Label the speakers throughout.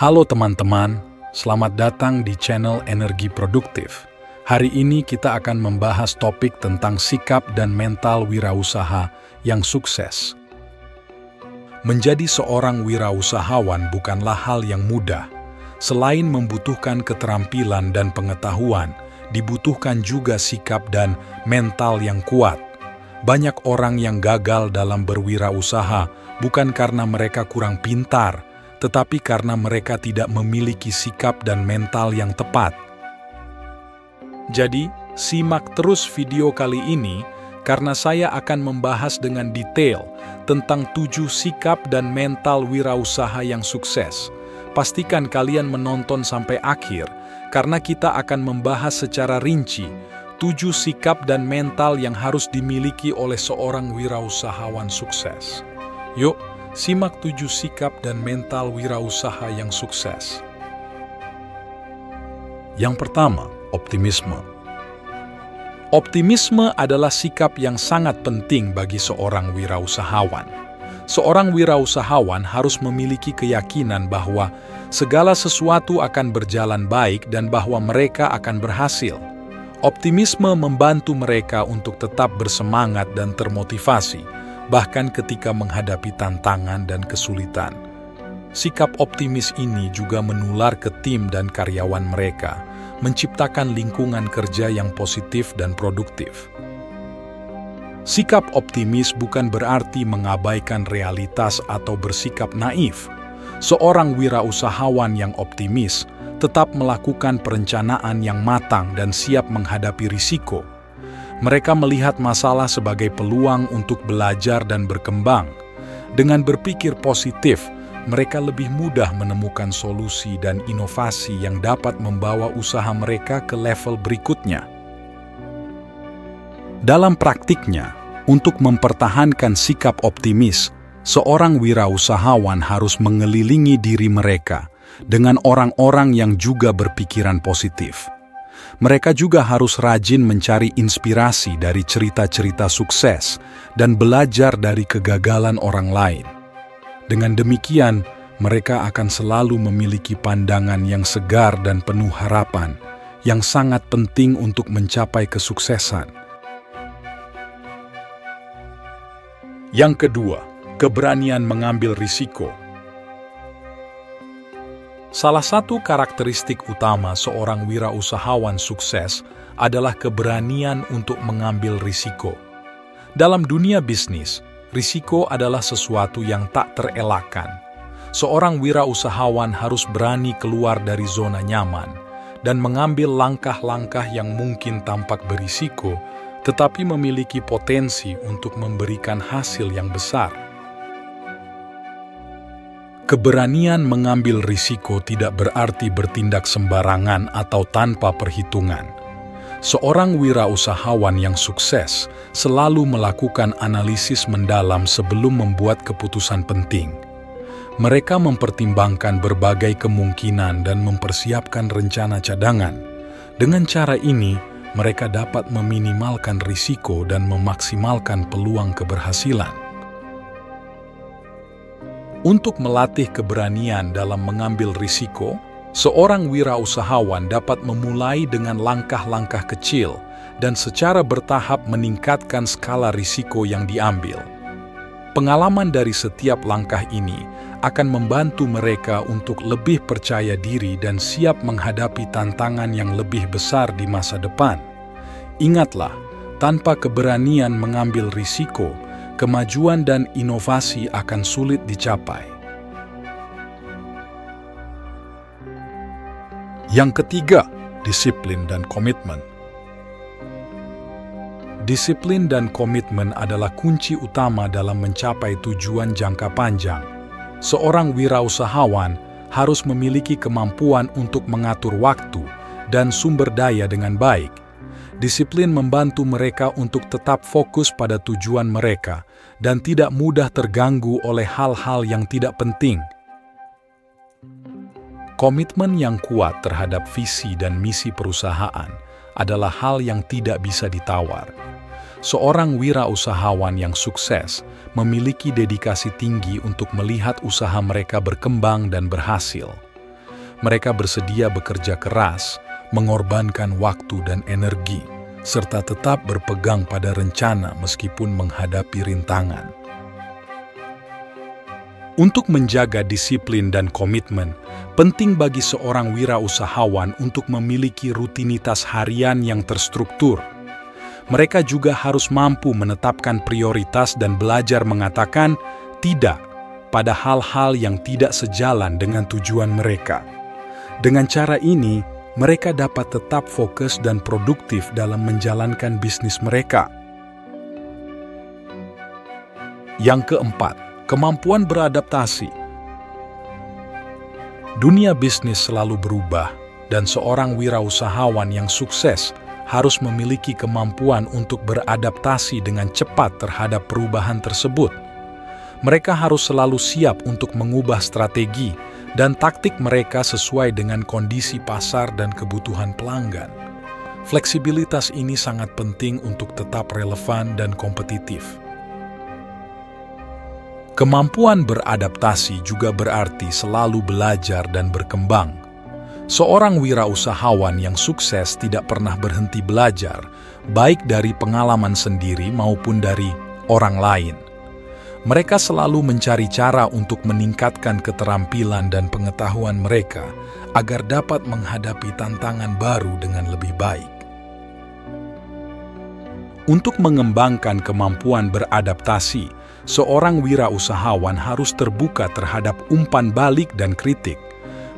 Speaker 1: Halo teman-teman, selamat datang di channel Energi Produktif. Hari ini kita akan membahas topik tentang sikap dan mental wirausaha yang sukses. Menjadi seorang wirausahawan bukanlah hal yang mudah. Selain membutuhkan keterampilan dan pengetahuan, dibutuhkan juga sikap dan mental yang kuat. Banyak orang yang gagal dalam berwirausaha bukan karena mereka kurang pintar, tetapi karena mereka tidak memiliki sikap dan mental yang tepat. Jadi, simak terus video kali ini karena saya akan membahas dengan detail tentang 7 sikap dan mental wirausaha yang sukses. Pastikan kalian menonton sampai akhir karena kita akan membahas secara rinci 7 sikap dan mental yang harus dimiliki oleh seorang wirausahawan sukses. Yuk, simak 7 sikap dan mental wirausaha yang sukses. Yang pertama, optimisme. Optimisme adalah sikap yang sangat penting bagi seorang wirausahawan. Seorang wirausahawan harus memiliki keyakinan bahwa segala sesuatu akan berjalan baik dan bahwa mereka akan berhasil. Optimisme membantu mereka untuk tetap bersemangat dan termotivasi, bahkan ketika menghadapi tantangan dan kesulitan. Sikap optimis ini juga menular ke tim dan karyawan mereka, menciptakan lingkungan kerja yang positif dan produktif. Sikap optimis bukan berarti mengabaikan realitas atau bersikap naif. Seorang wirausahawan yang optimis tetap melakukan perencanaan yang matang dan siap menghadapi risiko. Mereka melihat masalah sebagai peluang untuk belajar dan berkembang. Dengan berpikir positif, mereka lebih mudah menemukan solusi dan inovasi yang dapat membawa usaha mereka ke level berikutnya. Dalam praktiknya, untuk mempertahankan sikap optimis, seorang wirausahawan harus mengelilingi diri mereka dengan orang-orang yang juga berpikiran positif. Mereka juga harus rajin mencari inspirasi dari cerita-cerita sukses dan belajar dari kegagalan orang lain. Dengan demikian, mereka akan selalu memiliki pandangan yang segar dan penuh harapan, yang sangat penting untuk mencapai kesuksesan. Yang kedua, keberanian mengambil risiko. Salah satu karakteristik utama seorang wirausahawan sukses adalah keberanian untuk mengambil risiko. Dalam dunia bisnis, risiko adalah sesuatu yang tak terelakkan. Seorang wirausahawan harus berani keluar dari zona nyaman dan mengambil langkah-langkah yang mungkin tampak berisiko, tetapi memiliki potensi untuk memberikan hasil yang besar. Keberanian mengambil risiko tidak berarti bertindak sembarangan atau tanpa perhitungan. Seorang wirausahawan yang sukses selalu melakukan analisis mendalam sebelum membuat keputusan penting. Mereka mempertimbangkan berbagai kemungkinan dan mempersiapkan rencana cadangan. Dengan cara ini, mereka dapat meminimalkan risiko dan memaksimalkan peluang keberhasilan. Untuk melatih keberanian dalam mengambil risiko, seorang wirausahawan dapat memulai dengan langkah-langkah kecil dan secara bertahap meningkatkan skala risiko yang diambil. Pengalaman dari setiap langkah ini akan membantu mereka untuk lebih percaya diri dan siap menghadapi tantangan yang lebih besar di masa depan. Ingatlah, tanpa keberanian mengambil risiko, kemajuan dan inovasi akan sulit dicapai. Yang ketiga, disiplin dan komitmen. Disiplin dan komitmen adalah kunci utama dalam mencapai tujuan jangka panjang. Seorang wirausahawan harus memiliki kemampuan untuk mengatur waktu dan sumber daya dengan baik. Disiplin membantu mereka untuk tetap fokus pada tujuan mereka dan tidak mudah terganggu oleh hal-hal yang tidak penting. Komitmen yang kuat terhadap visi dan misi perusahaan adalah hal yang tidak bisa ditawar. Seorang wirausahawan yang sukses memiliki dedikasi tinggi untuk melihat usaha mereka berkembang dan berhasil. Mereka bersedia bekerja keras, mengorbankan waktu dan energi, serta tetap berpegang pada rencana meskipun menghadapi rintangan. Untuk menjaga disiplin dan komitmen, penting bagi seorang wirausahawan untuk memiliki rutinitas harian yang terstruktur. Mereka juga harus mampu menetapkan prioritas dan belajar mengatakan tidak pada hal-hal yang tidak sejalan dengan tujuan mereka. Dengan cara ini, mereka dapat tetap fokus dan produktif dalam menjalankan bisnis mereka. Yang keempat, kemampuan beradaptasi. Dunia bisnis selalu berubah, dan seorang wirausahawan yang sukses harus memiliki kemampuan untuk beradaptasi dengan cepat terhadap perubahan tersebut. Mereka harus selalu siap untuk mengubah strategi dan taktik mereka sesuai dengan kondisi pasar dan kebutuhan pelanggan. Fleksibilitas ini sangat penting untuk tetap relevan dan kompetitif. Kemampuan beradaptasi juga berarti selalu belajar dan berkembang. Seorang wirausahawan yang sukses tidak pernah berhenti belajar, baik dari pengalaman sendiri maupun dari orang lain. Mereka selalu mencari cara untuk meningkatkan keterampilan dan pengetahuan mereka agar dapat menghadapi tantangan baru dengan lebih baik. Untuk mengembangkan kemampuan beradaptasi, seorang wirausahawan harus terbuka terhadap umpan balik dan kritik.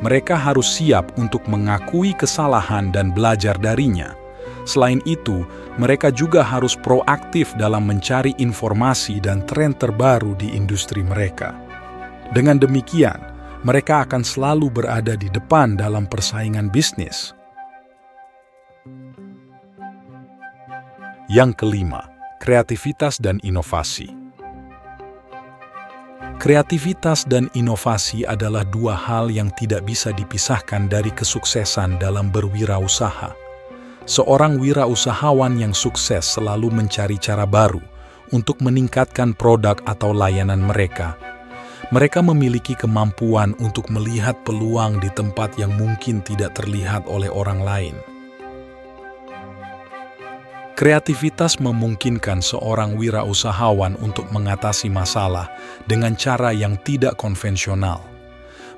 Speaker 1: Mereka harus siap untuk mengakui kesalahan dan belajar darinya. Selain itu, mereka juga harus proaktif dalam mencari informasi dan tren terbaru di industri mereka. Dengan demikian, mereka akan selalu berada di depan dalam persaingan bisnis. Yang kelima, kreativitas dan inovasi. Kreativitas dan inovasi adalah dua hal yang tidak bisa dipisahkan dari kesuksesan dalam berwirausaha. Seorang wirausahawan yang sukses selalu mencari cara baru untuk meningkatkan produk atau layanan mereka. Mereka memiliki kemampuan untuk melihat peluang di tempat yang mungkin tidak terlihat oleh orang lain. Kreativitas memungkinkan seorang wirausahawan untuk mengatasi masalah dengan cara yang tidak konvensional.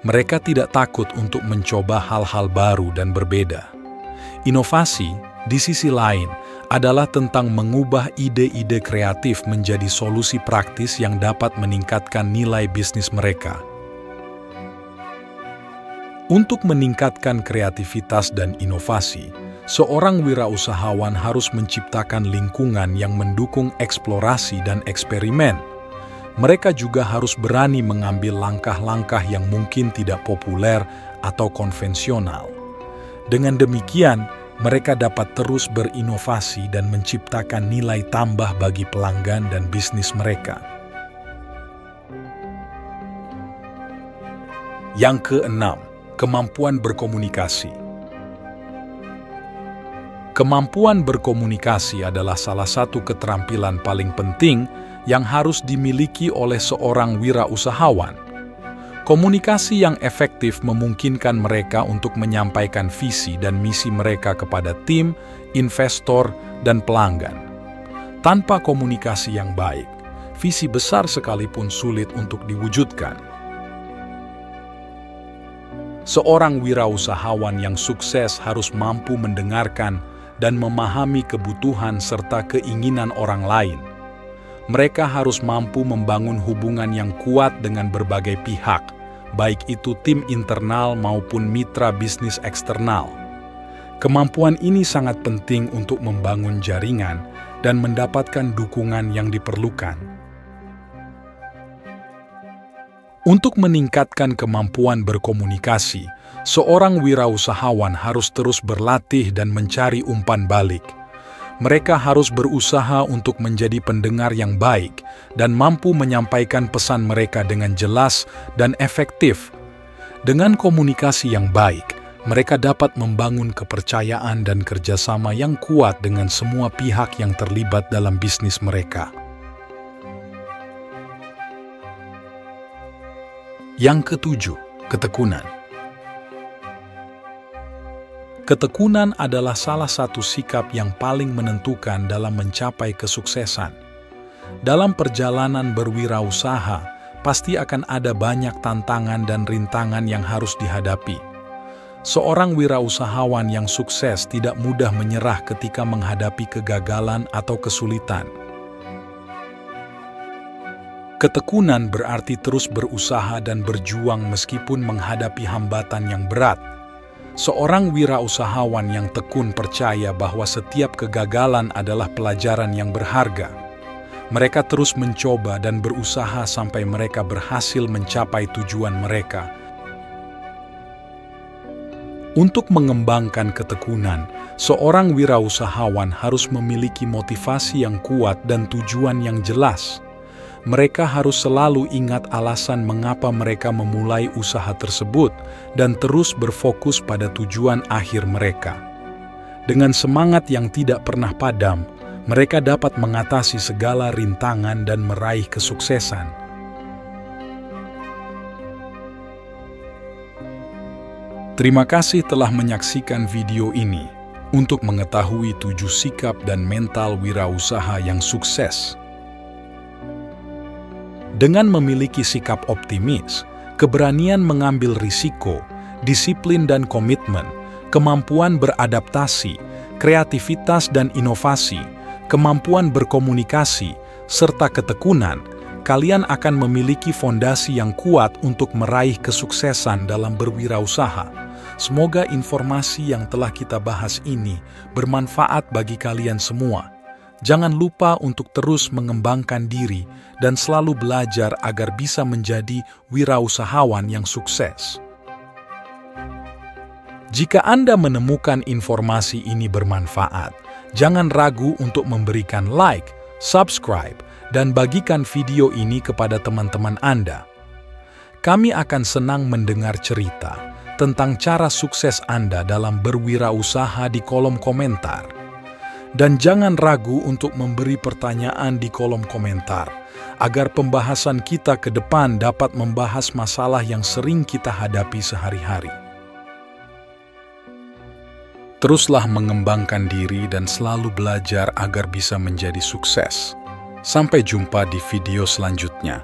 Speaker 1: Mereka tidak takut untuk mencoba hal-hal baru dan berbeda. Inovasi, di sisi lain, adalah tentang mengubah ide-ide kreatif menjadi solusi praktis yang dapat meningkatkan nilai bisnis mereka. Untuk meningkatkan kreativitas dan inovasi, seorang wirausahawan harus menciptakan lingkungan yang mendukung eksplorasi dan eksperimen. Mereka juga harus berani mengambil langkah-langkah yang mungkin tidak populer atau konvensional. Dengan demikian, mereka dapat terus berinovasi dan menciptakan nilai tambah bagi pelanggan dan bisnis mereka. Yang keenam, kemampuan berkomunikasi. Kemampuan berkomunikasi adalah salah satu keterampilan paling penting yang harus dimiliki oleh seorang wirausahawan. Komunikasi yang efektif memungkinkan mereka untuk menyampaikan visi dan misi mereka kepada tim, investor, dan pelanggan. Tanpa komunikasi yang baik, visi besar sekalipun sulit untuk diwujudkan. Seorang wirausahawan yang sukses harus mampu mendengarkan dan memahami kebutuhan serta keinginan orang lain. Mereka harus mampu membangun hubungan yang kuat dengan berbagai pihak, baik itu tim internal maupun mitra bisnis eksternal. Kemampuan ini sangat penting untuk membangun jaringan dan mendapatkan dukungan yang diperlukan. Untuk meningkatkan kemampuan berkomunikasi, seorang wirausahawan harus terus berlatih dan mencari umpan balik. Mereka harus berusaha untuk menjadi pendengar yang baik dan mampu menyampaikan pesan mereka dengan jelas dan efektif. Dengan komunikasi yang baik, mereka dapat membangun kepercayaan dan kerjasama yang kuat dengan semua pihak yang terlibat dalam bisnis mereka. Yang ketujuh, ketekunan. Ketekunan adalah salah satu sikap yang paling menentukan dalam mencapai kesuksesan. Dalam perjalanan berwirausaha, pasti akan ada banyak tantangan dan rintangan yang harus dihadapi. Seorang wirausahawan yang sukses tidak mudah menyerah ketika menghadapi kegagalan atau kesulitan. Ketekunan berarti terus berusaha dan berjuang meskipun menghadapi hambatan yang berat. Seorang wirausahawan yang tekun percaya bahwa setiap kegagalan adalah pelajaran yang berharga. Mereka terus mencoba dan berusaha sampai mereka berhasil mencapai tujuan mereka. Untuk mengembangkan ketekunan, seorang wirausahawan harus memiliki motivasi yang kuat dan tujuan yang jelas. Mereka harus selalu ingat alasan mengapa mereka memulai usaha tersebut dan terus berfokus pada tujuan akhir mereka. Dengan semangat yang tidak pernah padam, mereka dapat mengatasi segala rintangan dan meraih kesuksesan. Terima kasih telah menyaksikan video ini. Untuk mengetahui 7 sikap dan mental wirausaha yang sukses. Dengan memiliki sikap optimis, keberanian mengambil risiko, disiplin dan komitmen, kemampuan beradaptasi, kreativitas dan inovasi, kemampuan berkomunikasi, serta ketekunan, kalian akan memiliki fondasi yang kuat untuk meraih kesuksesan dalam berwirausaha. Semoga informasi yang telah kita bahas ini bermanfaat bagi kalian semua. Jangan lupa untuk terus mengembangkan diri dan selalu belajar agar bisa menjadi wirausahawan yang sukses. Jika Anda menemukan informasi ini bermanfaat, jangan ragu untuk memberikan like, subscribe, dan bagikan video ini kepada teman-teman Anda. Kami akan senang mendengar cerita tentang cara sukses Anda dalam berwirausaha di kolom komentar. Dan jangan ragu untuk memberi pertanyaan di kolom komentar, agar pembahasan kita ke depan dapat membahas masalah yang sering kita hadapi sehari-hari. Teruslah mengembangkan diri dan selalu belajar agar bisa menjadi sukses. Sampai jumpa di video selanjutnya.